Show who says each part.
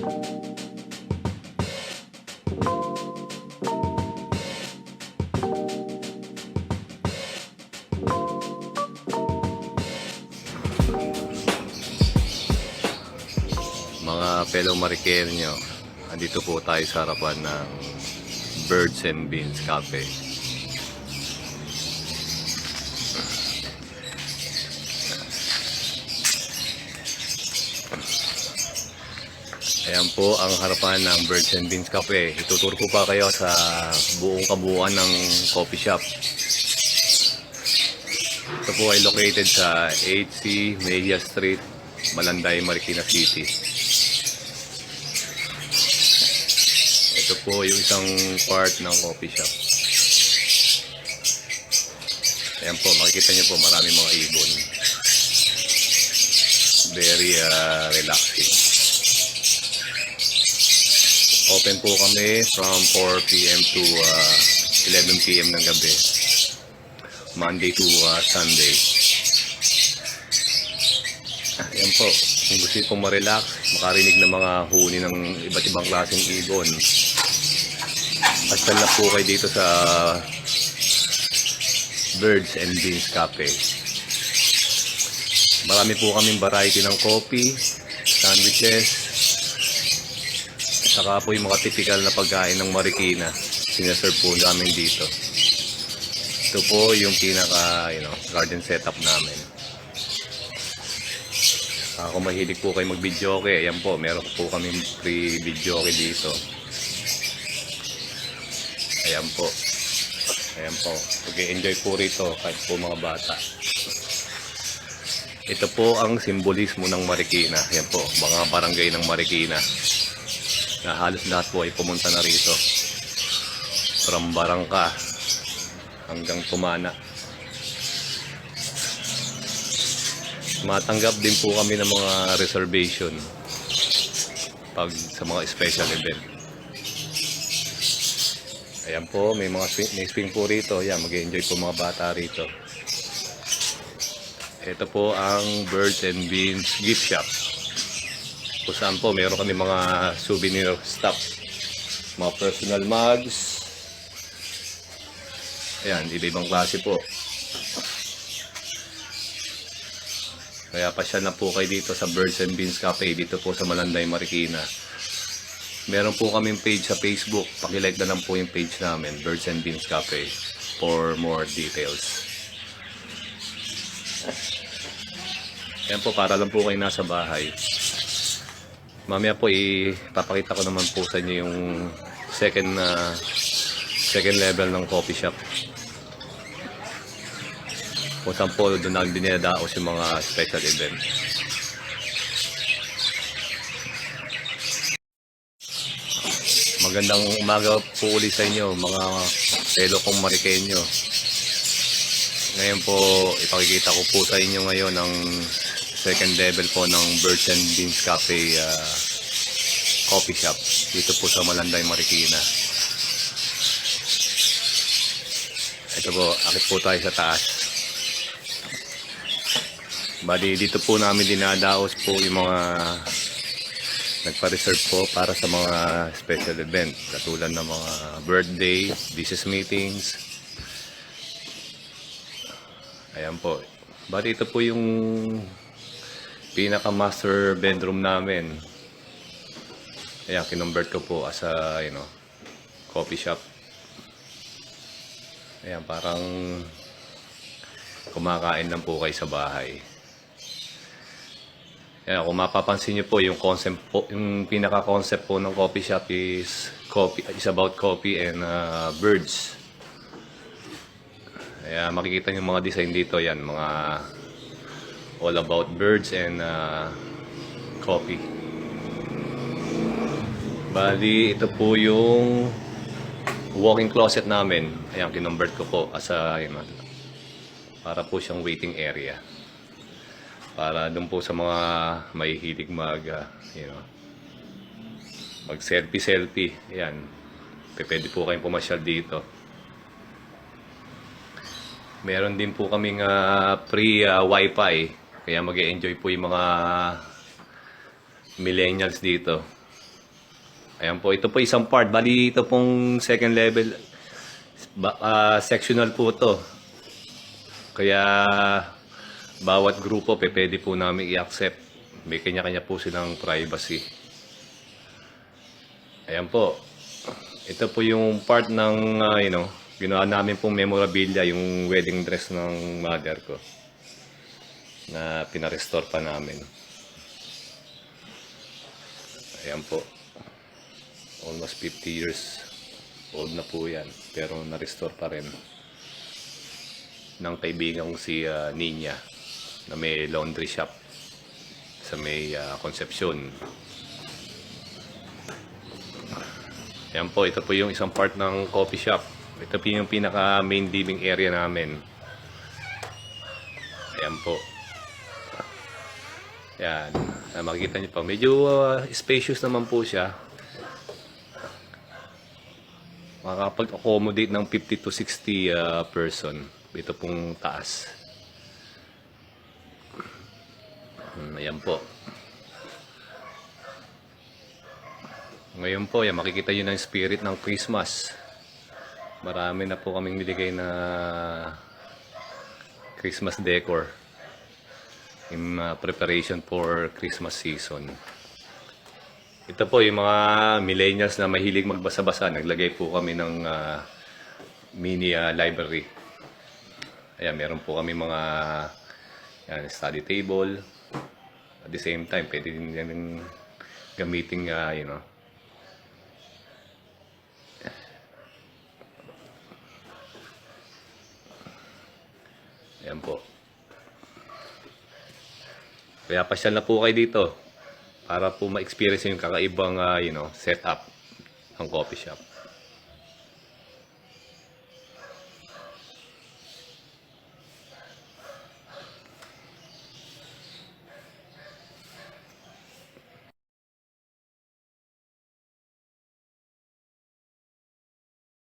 Speaker 1: Mga fellow Marikenyo, andito po tayo sa harapan ng Birds and Beans Cafe. Ayan po ang harapan ng Birds and Beans Cafe. Ituturo ko pa kayo sa buong kabuuan ng coffee shop. Ito po ay located sa 8C Mejia Street, Malanday, Marikina City. Ito po yung isang part ng coffee shop. Ayan po, makikita nyo po marami mga ibon. Very relaxing. Open po kami from 4 PM to 11 PM ng gabi. Monday to Sunday. Ayan po, kung gusto pong ma-relax, makarinig ng mga huni ng iba't ibang klaseng ibon. Pasal na po kayo dito sa Birds and Beans Cafe. Marami po kaming variety ng coffee, sandwiches, saka po yung mga typical na pagkain ng Marikina. Sinaserve po namin dito. Ito po yung pinaka garden setup namin. Kung mahilig po kayo mag-videoke, ayan po, meron po kami free videoke dito. Ayan po. Ayan po. Mag-enjoy po rito kahit po mga bata. Ito po ang simbolismo ng Marikina. Ayan po, mga barangay ng Marikina. Na halos lahat po ay pumunta na rito. From Barangka hanggang Tumana. Matanggap din po kami ng mga reservation pag sa mga special event. Ayan po, may swing po rito. Ayan, mag-enjoy po mga bata rito. Ito po ang Birds and Beans gift shop. Kung saan po, mayroon kami mga souvenir stuff. Mga personal mugs. Ayan, iba-ibang klase po. Kaya pasyal na po kayo dito sa Birds and Beans Cafe, dito po sa Malanday, Marikina. Meron po kaming page sa Facebook. Pakilike na lang po yung page namin, Birds and Beans Cafe, for more details. Ayan po, para lang po kayo nasa bahay. Mamaya po ipapakita ko naman po sa inyo yung second level ng coffee shop. Kung saan po doon namin dinadaos yung mga special event. Magandang umaga po ulit sa inyo mga fellow kong Marikenyo. Ngayon po ipakikita ko po sa inyo ngayon ang second level po ng Birds and Beans Cafe coffee shop dito po sa Malanday, Marikina. Ito po, akit po tayo sa taas. Bali dito po namin dinadaos po yung mga nagpa-reserve po para sa mga special event katulad ng mga birthday, business meetings. Ayan po. Bali ito po yung pinaka master bedroom namin. Ayan, kinonvert ko po as a coffee shop. Ayan, parang kumakain lang po kayo sa bahay. Ayan, kung mapapansin nyo po, yung concept po, yung pinaka-concept po ng coffee shop is about coffee and birds. Ayan, makikita nyo mga design dito, yan, mga all about birds and coffee. Bali, ito po yung walk-in closet namin. Ayan, kinonvert ko po as a, para po siyang waiting area. Para doon po sa mga mahihilig mag-selfie. Ayan. Pwede po kayong pumasyal dito. Meron din po kaming free wifi. Kaya mag-e-enjoy po yung mga millennials dito. Ayan po, ito po isang part. Bali, ito pong second level. Sectional po to. Kaya, bawat grupo, pwede po namin i-accept. May kanya-kanya po silang privacy. Ayan po. Ito po yung part ng, ginawa namin pong memorabilia, yung wedding dress ng mother ko. Na pinarestore pa namin. Ayan po. Almost 50 years old na po yan. Pero na-restore pa rin. Ng kaibigan ko si Ninya na may laundry shop sa may Concepcion. Ayan po, ito po yung isang part ng coffee shop. Ito po yung pinaka main living area namin. Ayan po. Ayan, makikita niyo pa. Medyo spacious naman po siya. Makakapag-accommodate ng 50 to 60 person. Ito pong taas. Ayan po. Ngayon po, yan, makikita nyo ng spirit ng Christmas. Marami na po kaming niligay na Christmas decor in preparation for Christmas season. Ito po yung mga millennials na mahilig magbasa-basa. Naglagay po kami ng mini library. Ayan, meron po kami mga study table. At the same time, pwede din yan gamitin Ayan po. Kaya pasyal na po kayo dito para po ma-experience yung kakaibang setup ng coffee shop.